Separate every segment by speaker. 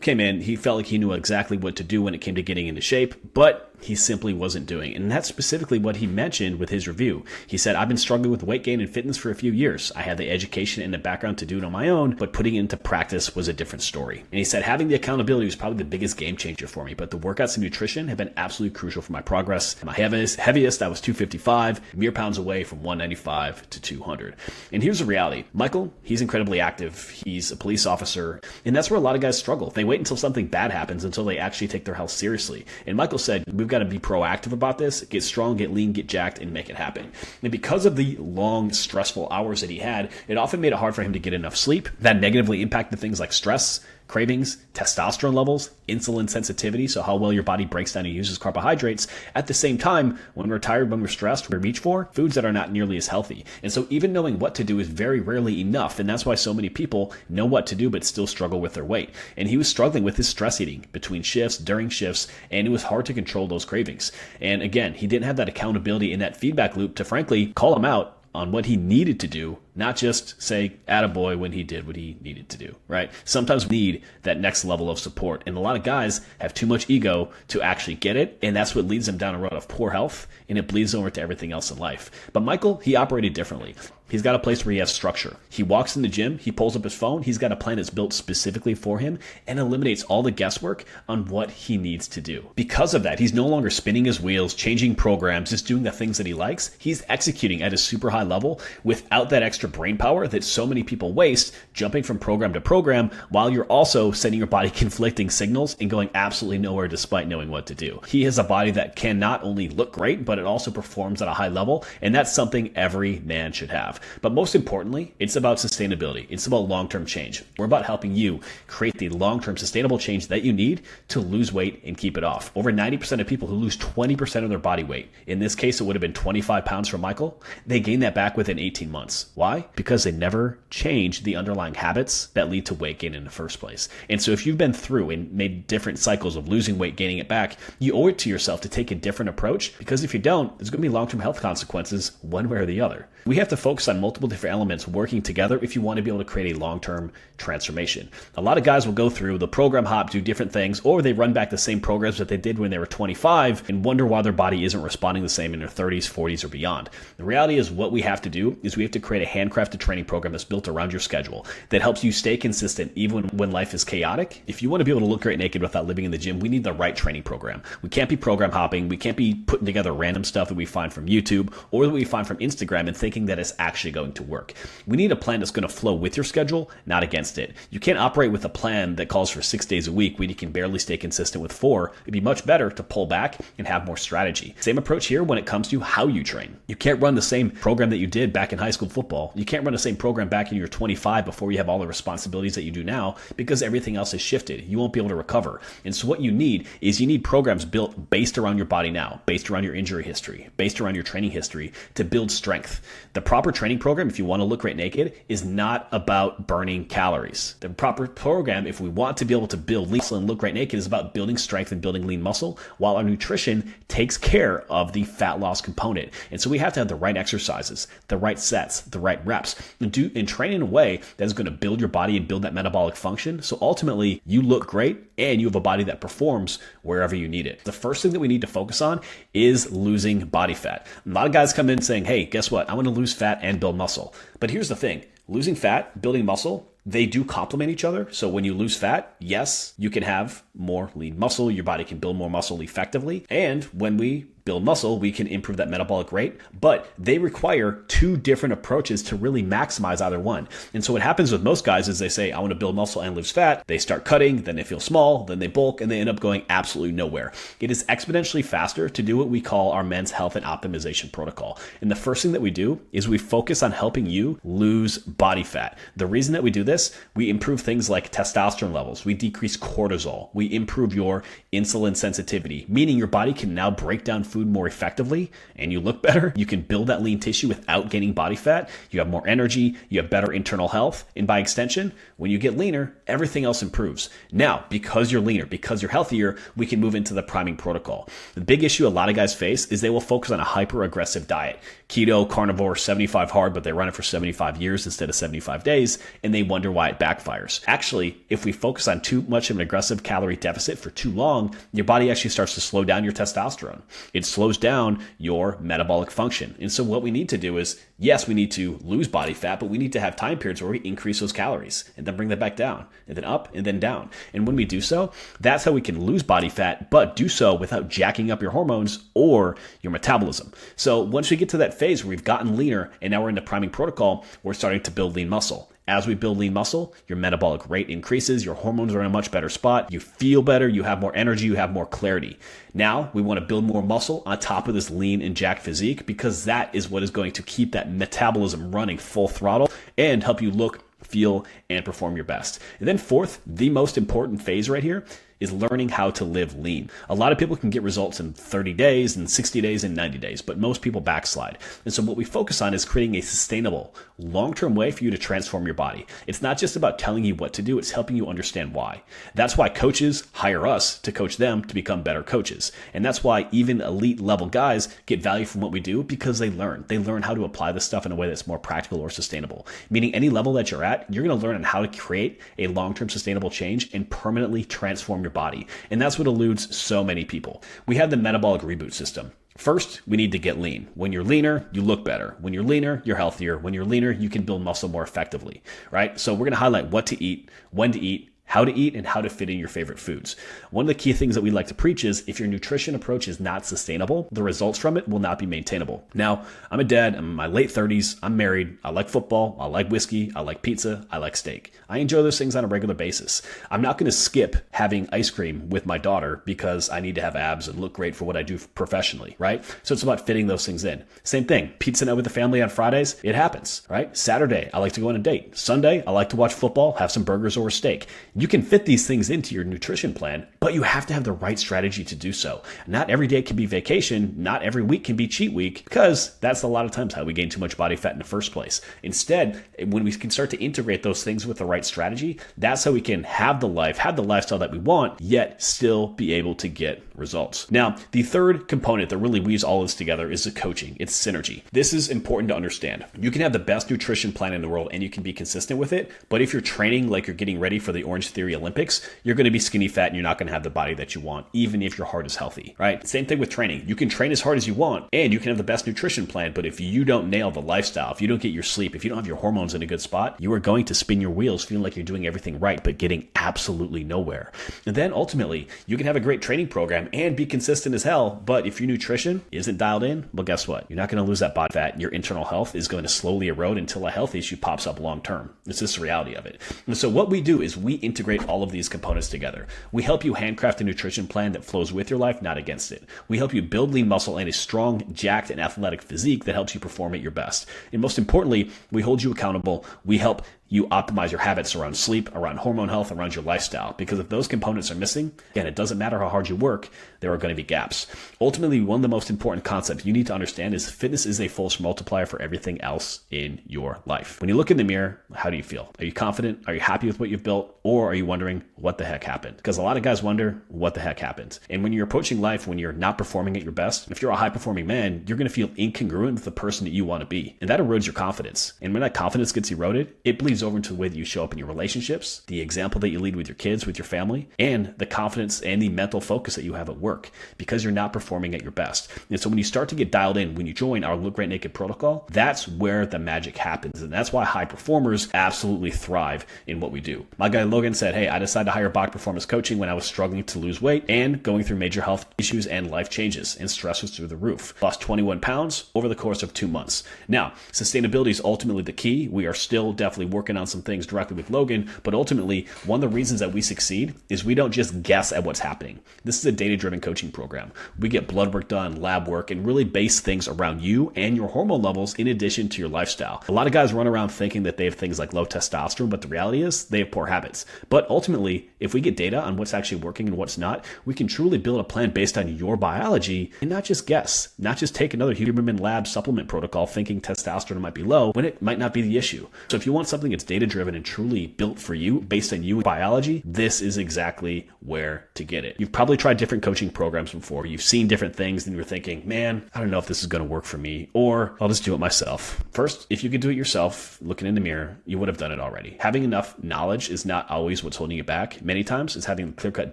Speaker 1: came in, he felt like he knew exactly what to do when it came to getting into shape, but he simply wasn't doing. And that's specifically what he mentioned with his review. He said, I've been struggling with weight gain and fitness for a few years. I had the education and the background to do it on my own, but putting it into practice was a different story. And he said, having the accountability was probably the biggest game changer for me, but the workouts and nutrition have been absolutely crucial for my progress. My heaviest I was 255, mere pounds away from 195 to 200. And here's the reality. Michael, he's incredibly active. He's a police officer, and that's where a lot of guys struggle. They wait until something bad happens until they actually take their health seriously. And Michael said, we've got to be proactive about this, get strong, get lean, get jacked, and make it happen. And because of the long, stressful hours that he had, it often made it hard for him to get enough sleep. That negatively impacted things like stress, cravings, testosterone levels, insulin sensitivity, so how well your body breaks down and uses carbohydrates. At the same time, when we're tired, when we're stressed, we reach for foods that are not nearly as healthy. And so even knowing what to do is very rarely enough, and that's why so many people know what to do but still struggle with their weight. And he was struggling with his stress eating between shifts, during shifts, and it was hard to control those cravings. And again, he didn't have that accountability in that feedback loop to frankly call him out on what he needed to do, not just say attaboy when he did what he needed to do, right? Sometimes we need that next level of support. And a lot of guys have too much ego to actually get it. And that's what leads them down a road of poor health, and it bleeds over to everything else in life. But Michael, he operated differently. He's got a place where he has structure. He walks in the gym, he pulls up his phone, he's got a plan that's built specifically for him and eliminates all the guesswork on what he needs to do. Because of that, he's no longer spinning his wheels, changing programs, just doing the things that he likes. He's executing at a super high level without that extra brain power that so many people waste, jumping from program to program while you're also sending your body conflicting signals and going absolutely nowhere despite knowing what to do. He has a body that can not only look great, but it also performs at a high level, and that's something every man should have. But most importantly, it's about sustainability. It's about long-term change. We're about helping you create the long-term sustainable change that you need to lose weight and keep it off. Over 90% of people who lose 20% of their body weight, in this case, it would have been 25 pounds for Michael, they gain that back within 18 months. Why? Because they never change the underlying habits that lead to weight gain in the first place. And so if you've been through and made different cycles of losing weight, gaining it back, you owe it to yourself to take a different approach, because if you don't, there's going to be long-term health consequences one way or the other. We have to focus on multiple different elements working together if you want to be able to create a long-term transformation. A lot of guys will go through the program hop, do different things, or they run back the same programs that they did when they were 25 and wonder why their body isn't responding the same in their 30s, 40s, or beyond. The reality is what we have to do is we have to create a handcrafted training program that's built around your schedule that helps you stay consistent even when life is chaotic. If you want to be able to look great naked without living in the gym, we need the right training program. We can't be program hopping. We can't be putting together random stuff that we find from YouTube or that we find from Instagram and thinking that it's actually going to work. We need a plan that's going to flow with your schedule, not against it. You can't operate with a plan that calls for 6 days a week when you can barely stay consistent with 4. It'd be much better to pull back and have more strategy. Same approach here when it comes to how you train. You can't run the same program that you did back in high school football. You can't run the same program back in your 25 before you have all the responsibilities that you do now, because everything else has shifted. You won't be able to recover. And so what you need is you need programs built based around your body now, based around your injury history, based around your training history to build strength. The proper training program, if you want to look great naked, is not about burning calories. The proper program, if we want to be able to build lean muscle and look great naked, is about building strength and building lean muscle, while our nutrition takes care of the fat loss component. And so we have to have the right exercises, the right sets, the right reps, and train in a way that is going to build your body and build that metabolic function. So ultimately, you look great and you have a body that performs wherever you need it. The first thing that we need to focus on is losing body fat. A lot of guys come in saying, hey, guess what? I want to lose fat and build muscle. But here's the thing. Losing fat, building muscle, they do complement each other. So when you lose fat, yes, you can have more lean muscle. Your body can build more muscle effectively. And when we build muscle, we can improve that metabolic rate, but they require two different approaches to really maximize either one. And so what happens with most guys is they say, I want to build muscle and lose fat. They start cutting, then they feel small, then they bulk, and they end up going absolutely nowhere. It is exponentially faster to do what we call our men's health and optimization protocol. And the first thing that we do is we focus on helping you lose body fat. The reason that we do this, we improve things like testosterone levels, we decrease cortisol, we improve your insulin sensitivity, meaning your body can now break down food food more effectively and you look better, you can build that lean tissue without gaining body fat. You have more energy, you have better internal health, and by extension, when you get leaner, everything else improves. Now, because you're leaner, because you're healthier, we can move into the priming protocol. The big issue a lot of guys face is they will focus on a hyper-aggressive diet. Keto, carnivore, 75 hard, but they run it for 75 years instead of 75 days, and they wonder why it backfires. Actually, if we focus on too much of an aggressive calorie deficit for too long, your body actually starts to slow down your testosterone. It slows down your metabolic function. And so what we need to do is, yes, we need to lose body fat, but we need to have time periods where we increase those calories and then bring that back down and then up and then down. And when we do so, that's how we can lose body fat, but do so without jacking up your hormones or your metabolism. So once we get to that phase where we've gotten leaner and now we're in the priming protocol, we're starting to build lean muscle. As we build lean muscle, your metabolic rate increases, your hormones are in a much better spot, you feel better, you have more energy, you have more clarity. Now we want to build more muscle on top of this lean and jacked physique because that is what is going to keep that metabolism running full throttle and help you look, feel, and perform your best. And then fourth, the most important phase right here is learning how to live lean. A lot of people can get results in 30 days, and 60 days, and 90 days, but most people backslide. And so what we focus on is creating a sustainable, long-term way for you to transform your body. It's not just about telling you what to do, it's helping you understand why. That's why coaches hire us to coach them to become better coaches. And that's why even elite level guys get value from what we do because they learn. They learn how to apply this stuff in a way that's more practical or sustainable. Meaning any level that you're at, you're going to learn on how to create a long-term sustainable change and permanently transform your body. And that's what eludes so many people. We have the metabolic reboot system. First, we need to get lean. When you're leaner, you look better. When you're leaner, you're healthier. When you're leaner, you can build muscle more effectively, right? So we're going to highlight what to eat, when to eat, how to eat, and how to fit in your favorite foods. One of the key things that we like to preach is if your nutrition approach is not sustainable, the results from it will not be maintainable. Now, I'm a dad, I'm in my late 30s, I'm married, I like football, I like whiskey, I like pizza, I like steak. I enjoy those things on a regular basis. I'm not going to skip having ice cream with my daughter because I need to have abs and look great for what I do professionally, right? So it's about fitting those things in. Same thing, pizza night with the family on Fridays, it happens, right? Saturday, I like to go on a date. Sunday, I like to watch football, have some burgers or a steak. You can fit these things into your nutrition plan, but you have to have the right strategy to do so. Not every day can be vacation. Not every week can be cheat week because that's a lot of times how we gain too much body fat in the first place. Instead, when we can start to integrate those things with the right strategy, that's how we can have the life, have the lifestyle that we want, yet still be able to get results. Now, the third component that really weaves all this together is the coaching. It's synergy. This is important to understand. You can have the best nutrition plan in the world and you can be consistent with it, but if you're training like you're getting ready for the Orange Theory Olympics, you're going to be skinny fat and you're not going to have the body that you want, even if your heart is healthy, right? Same thing with training. You can train as hard as you want and you can have the best nutrition plan, but if you don't nail the lifestyle, if you don't get your sleep, if you don't have your hormones in a good spot, you are going to spin your wheels feeling like you're doing everything right, but getting absolutely nowhere. And then ultimately, you can have a great training program and be consistent as hell, but if your nutrition isn't dialed in, well, guess what? You're not going to lose that body fat. Your internal health is going to slowly erode until a health issue pops up long term. It's just the reality of it. And so what we do is we integrate all of these components together. We help you handcraft a nutrition plan that flows with your life, not against it. We help you build lean muscle and a strong, jacked, and athletic physique that helps you perform at your best. And most importantly, we hold you accountable. We help you optimize your habits around sleep, around hormone health, around your lifestyle. Because if those components are missing, again, it doesn't matter how hard you work, there are going to be gaps. Ultimately, one of the most important concepts you need to understand is fitness is a force multiplier for everything else in your life. When you look in the mirror, how do you feel? Are you confident? Are you happy with what you've built? Or are you wondering what the heck happened? Because a lot of guys wonder what the heck happened. And when you're approaching life, when you're not performing at your best, if you're a high performing man, you're going to feel incongruent with the person that you want to be. And that erodes your confidence. And when that confidence gets eroded, it bleeds over into the way that you show up in your relationships, the example that you lead with your kids, with your family, and the confidence and the mental focus that you have at work because you're not performing at your best. And so when you start to get dialed in, when you join our Look Great Naked protocol, that's where the magic happens. And that's why high performers absolutely thrive in what we do. My guy Logan said, hey, I decided to hire Bach Performance coaching when I was struggling to lose weight and going through major health issues and life changes, and stress was through the roof. Lost 21 pounds over the course of 2 months. Now, sustainability is ultimately the key. We are still definitely working on some things directly with Logan, but ultimately, one of the reasons that we succeed is we don't just guess at what's happening. This is a data-driven coaching program. We get blood work done, lab work, and really base things around you and your hormone levels in addition to your lifestyle. A lot of guys run around thinking that they have things like low testosterone, but the reality is they have poor habits. But ultimately, If we get data on what's actually working and what's not, we can truly build a plan based on your biology and not just guess, not just take another Huberman Lab supplement protocol thinking testosterone might be low when it might not be the issue. So if you want something that's data-driven and truly built for you based on you and biology, this is exactly where to get it. You've probably tried different coaching programs before. You've seen different things and you're thinking, man, I don't know if this is going to work for me, or I'll just do it myself. First, if you could do it yourself, looking in the mirror, you would have done it already. Having enough knowledge is not always what's holding you back. Many times it's having clear-cut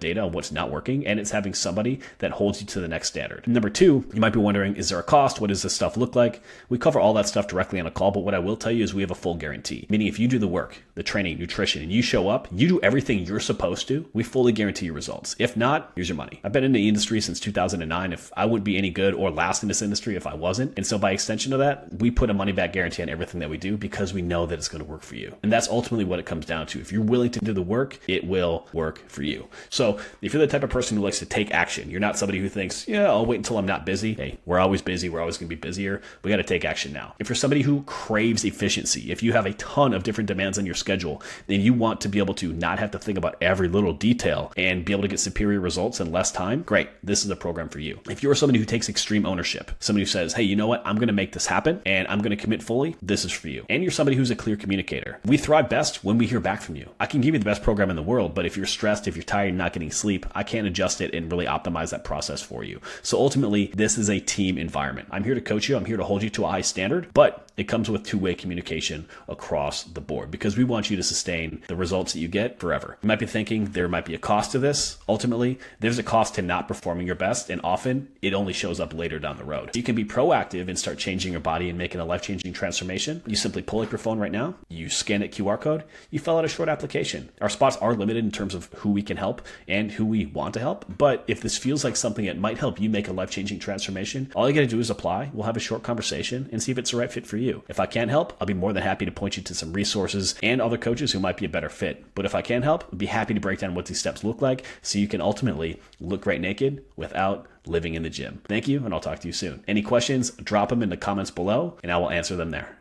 Speaker 1: data on what's not working, and it's having somebody that holds you to the next standard. Number two, you might be wondering, is there a cost? What does this stuff look like? We cover all that stuff directly on a call, but what I will tell you is we have a full guarantee. Meaning if you do the work, the training, nutrition, and you show up, you do everything you're supposed to, we fully guarantee your results. If not, here's your money. I've been in the industry since 2009. If I wouldn't be any good or last in this industry if I wasn't. And so by extension of that, we put a money back guarantee on everything that we do because we know that it's going to work for you. And that's ultimately what it comes down to. If you're willing to do the work, it will work for you. So if you're the type of person who likes to take action, you're not somebody who thinks, yeah, I'll wait until I'm not busy. Hey, we're always busy. We're always going to be busier. We got to take action now. If you're somebody who craves efficiency, if you have a ton of different demands on your schedule, then you want to be able to not have to think about every little detail and be able to get superior results in less time, great. This is a program for you. If you're somebody who takes extreme ownership, somebody who says, hey, you know what? I'm going to make this happen and I'm going to commit fully. This is for you. And you're somebody who's a clear communicator. We thrive best when we hear back from you. I can give you the best program in the world, but if you're stressed, if you're tired, not getting sleep, I can't adjust it and really optimize that process for you. So ultimately, this is a team environment. I'm here to coach you. I'm here to hold you to a high standard, but it comes with two-way communication across the board because we want you to sustain the results that you get forever. You might be thinking there might be a cost to this. Ultimately, there's a cost to not performing your best, and often it only shows up later down the road. You can be proactive and start changing your body and making a life-changing transformation. You simply pull up your phone right now, you scan that QR code, you fill out a short application. Our spots are limited in terms of who we can help and who we want to help, but if this feels like something that might help you make a life-changing transformation, all you got to do is apply. We'll have a short conversation and see if it's the right fit for you. If I can't help, I'll be more than happy to point you to some resources and other coaches who might be a better fit. But if I can help, I'd be happy to break down what these steps look like so you can ultimately look great naked without living in the gym. Thank you, and I'll talk to you soon. Any questions, drop them in the comments below, and I will answer them there.